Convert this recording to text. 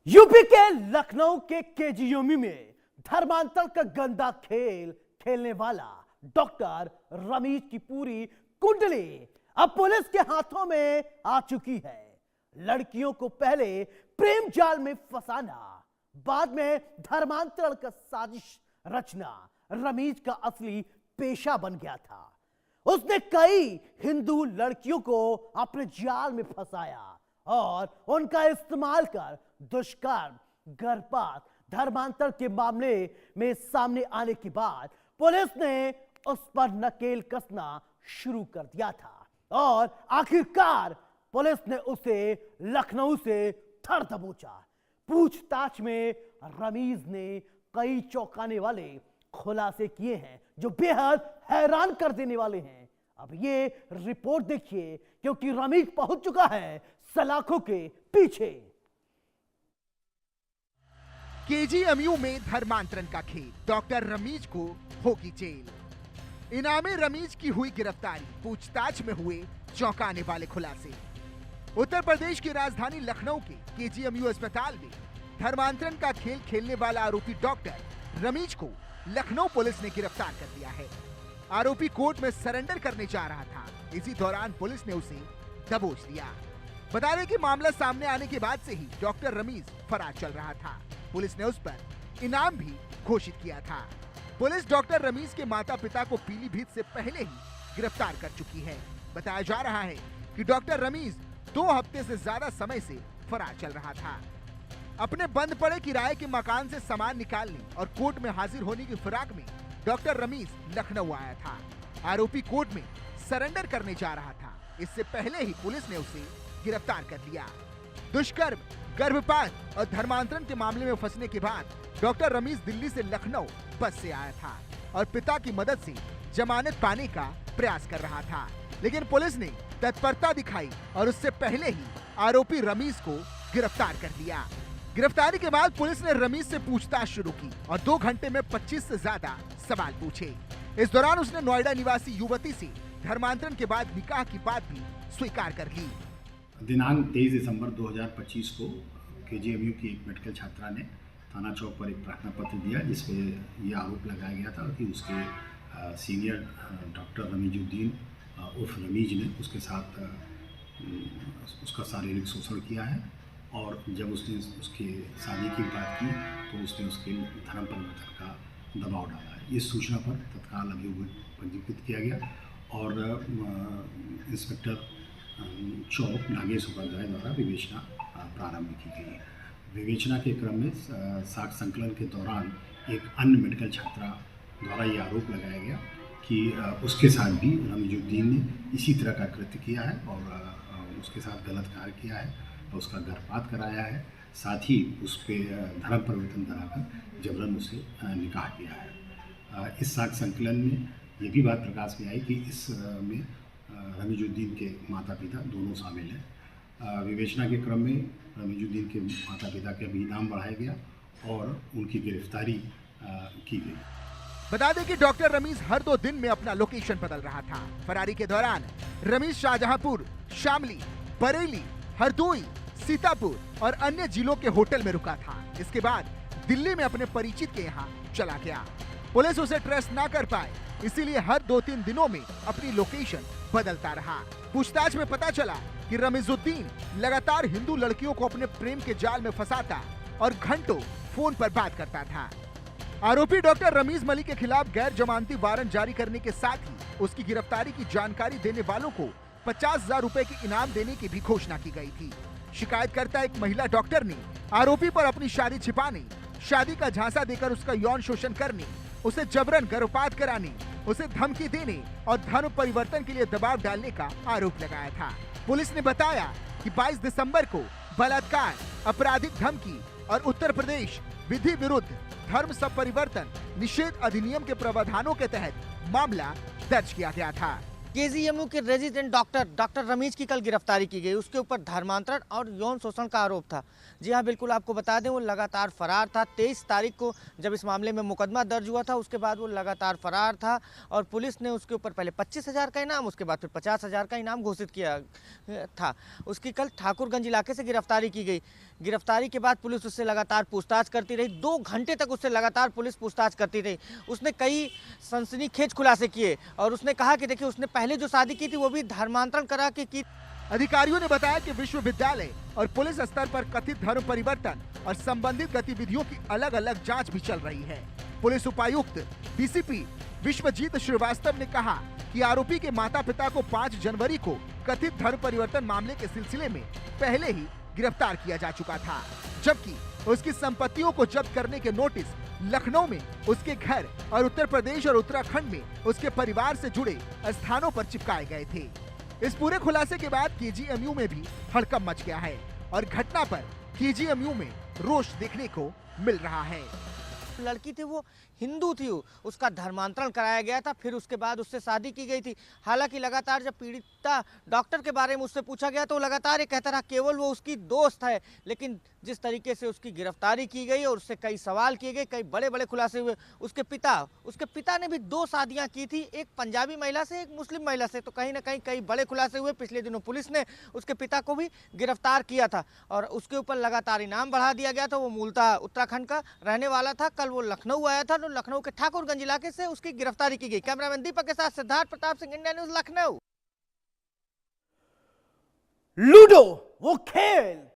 UP के लखनऊ के KGMU में धर्मांतरण का गंदा खेल खेलने वाला डॉक्टर रमीज की पूरी कुंडली अब पुलिस के हाथों में आ चुकी है। लड़कियों को पहले प्रेम जाल में फंसाना, बाद में धर्मांतरण का साजिश रचना रमीज का असली पेशा बन गया था। उसने कई हिंदू लड़कियों को अपने जाल में फंसाया और उनका इस्तेमाल कर दुष्कर्म, गर्भपात, धर्मांतर के मामले में सामने आने के बाद पुलिस ने उस पर नकेल कसना शुरू कर दिया था और आखिरकार पुलिस ने उसे लखनऊ से धर दबोचा। पूछताछ में रमीज ने कई चौंकाने वाले खुलासे किए हैं जो बेहद हैरान कर देने वाले हैं। अब ये रिपोर्ट देखिए, क्योंकि रमीज पहुंच चुका है सलाखों के पीछे। केजीएमयू में धर्मांतरण का खेल, डॉक्टर रमीज को होगी जेल। इनामे रमीज की हुई गिरफ्तारी, पूछताछ में हुए चौंकाने वाले खुलासे। उत्तर प्रदेश की राजधानी लखनऊ के केजीएमयू अस्पताल में धर्मांतरण का खेल खेलने वाला आरोपी डॉक्टर रमीज को लखनऊ पुलिस ने गिरफ्तार कर लिया है। आरोपी कोर्ट में सरेंडर करने जा रहा था। इसी दौरान पुलिस ने उसे दबोच लिया। बता दें कि मामला सामने आने के बाद से ही डॉक्टर रमीज फरार चल रहा था। पुलिस ने उस पर इनाम भी घोषित किया था। पुलिस डॉक्टर रमीज के माता पिता को पीलीभीत से पहले ही गिरफ्तार कर चुकी है। बताया जा रहा है कि डॉक्टर रमीज 2 हफ्ते से ज्यादा समय से फरार चल रहा था। अपने बंद पड़े किराए के मकान से सामान निकालने और कोर्ट में हाजिर होने की फिराक में डॉक्टर रमीज लखनऊ आया था। आरोपी कोर्ट में सरेंडर करने जा रहा था। इससे पहले ही पुलिस ने उसे गिरफ्तार कर लिया। दुष्कर्म, गर्भपात और धर्मांतरण के मामले में फंसने के बाद डॉक्टर रमीज दिल्ली से लखनऊ बस से आया था और पिता की मदद से जमानत पाने का प्रयास कर रहा था, लेकिन पुलिस ने तत्परता दिखाई और उससे पहले ही आरोपी रमीज को गिरफ्तार कर लिया। गिरफ्तारी के बाद पुलिस ने रमीज से पूछताछ शुरू की और 2 घंटे में 25 से ज्यादा सवाल पूछे। इस दौरान उसने नोएडा निवासी युवती से धर्मांतरण के बाद निकाह की बात भी स्वीकार कर ली। दिनांक 23 दिसंबर 2025 को केजीएमयू की एक मेडिकल छात्रा ने थाना चौक पर एक प्रार्थना पत्र दिया, जिसमें यह आरोप लगाया गया था कि उसके सीनियर डॉक्टर रमीजुद्दीन उर्फ रमीज ने उसके साथ उसका शारीरिक शोषण किया है और जब उसने उसके शादी की बात की तो उसने उसके धर्म परिवर्तन का दबाव डाला है। इस सूचना पर तत्काल अभियोग पंजीकृत किया गया और इंस्पेक्टर चौक नागेश उपाध्याय द्वारा विवेचना प्रारंभ की गई। विवेचना के क्रम में साक्ष्य संकलन के दौरान एक अन्य मेडिकल छात्रा द्वारा ये आरोप लगाया गया कि उसके साथ भी रमीजुद्दीन ने इसी तरह का कृत्य किया है और उसके साथ गलत कार्य किया है और उसका गर्भपात कराया है, साथ ही उस पर धर्म परिवर्तन कराकर जबरन उसे निकाह किया है। इस साक्ष्य संकलन में ये भी बात प्रकाश में आई कि इस में रमीजुद्दीन के माता पिता दोनों शामिल हैं। विवेचना के क्रम में रमीजुद्दीन के माता पिता का भी नाम बढ़ाया गया और उनकी गिरफ्तारी की गई। बता दें कि डॉक्टर रमीज हर 2 दिन में अपना लोकेशन बदल रहा था। फरारी के दौरान रमीज शाहजहांपुर, शामली, बरेली, हरदोई, सीतापुर और अन्य जिलों के होटल में रुका था। इसके बाद दिल्ली में अपने परिचित के यहाँ चला गया। पुलिस उसे ट्रेस ना कर पाए, इसीलिए हर 2-3 दिनों में अपनी लोकेशन बदलता रहा। पूछताछ में पता चला कि रमीजुद्दीन लगातार हिंदू लड़कियों को अपने प्रेम के जाल में फंसाता और घंटों फोन पर बात करता था। आरोपी डॉक्टर रमीज मलिक के खिलाफ गैर जमानती वारंट जारी करने के साथ ही उसकी गिरफ्तारी की जानकारी देने वालों को 50,000 रुपए की इनाम देने की भी घोषणा की गई थी। शिकायतकर्ता एक महिला डॉक्टर ने आरोपी पर अपनी शादी छिपाने, शादी का झांसा देकर उसका यौन शोषण करने, उसे जबरन गर्भपात कराने, उसे धमकी देने और धर्म परिवर्तन के लिए दबाव डालने का आरोप लगाया था। पुलिस ने बताया कि 22 दिसंबर को बलात्कार, आपराधिक धमकी और उत्तर प्रदेश विधि विरुद्ध धर्म परिवर्तन निषेध अधिनियम के प्रावधानों के तहत मामला दर्ज किया गया था। केजीएमयू के रेजिडेंट डॉक्टर रमीज की कल गिरफ्तारी की गई। उसके ऊपर धर्मांतरण और यौन शोषण का आरोप था। जी हाँ, बिल्कुल आपको बता दें, वो लगातार फरार था। 23 तारीख को जब इस मामले में मुकदमा दर्ज हुआ था, उसके बाद वो लगातार फरार था और पुलिस ने उसके ऊपर पहले 25,000 का इनाम, उसके बाद फिर 50,000 का इनाम घोषित किया था। उसकी कल ठाकुरगंज इलाके से गिरफ्तारी की गई। गिरफ्तारी के बाद पुलिस उससे लगातार पूछताछ करती रही। 2 घंटे तक उससे लगातार पुलिस पूछताछ करती रही। उसने कई सनसनीखेज खुलासे किए और उसने कहा कि देखिए, उसने पहले जो शादी की थी वो भी धर्मांतरण करा के की। अधिकारियों ने बताया कि विश्वविद्यालय और पुलिस स्तर पर कथित धर्म परिवर्तन और संबंधित गतिविधियों की अलग अलग जांच भी चल रही है। पुलिस उपायुक्त डीसीपी विश्वजीत श्रीवास्तव ने कहा कि आरोपी के माता पिता को 5 जनवरी को कथित धर्म परिवर्तन मामले के सिलसिले में पहले ही गिरफ्तार किया जा चुका था, जबकि उसकी संपत्तियों को जब्त करने के नोटिस लखनऊ में उसके घर और उत्तर प्रदेश और उत्तराखंड में उसके परिवार से जुड़े स्थानों पर चिपकाए गए थे। इस पूरे खुलासे के बाद केजीएमयू में भी हड़कंप मच गया है और घटना पर केजीएमयू में रोष देखने को मिल रहा है। लड़की थी वो हिंदू थी, उसका धर्मांतरण कराया गया था, फिर उसके बाद उससे शादी की गई थी। हालांकि लगातार जब पीड़िता डॉक्टर के बारे में उससे पूछा गया तो लगातार ये कहता रहा केवल वो उसकी दोस्त है। लेकिन जिस तरीके से उसकी गिरफ्तारी की गई और उससे कई सवाल किए गए, कई बड़े बड़े खुलासे हुए। उसके पिता ने भी 2 शादियां की थी, एक पंजाबी महिला से, एक मुस्लिम महिला से। तो कहीं ना कहीं कई बड़े खुलासे हुए। पिछले दिनों पुलिस ने उसके पिता को भी गिरफ्तार किया था और उसके ऊपर लगातार इनाम बढ़ा दिया गया था। वो मूलतः उत्तराखंड का रहने वाला था। कल वो लखनऊ आया था, तो लखनऊ के ठाकुरगंज इलाके से उसकी गिरफ्तारी की गई। कैमरामैन दीपक के साथ Siddharth Pratap Singh, India news, Lucknow. Ludo वो खेल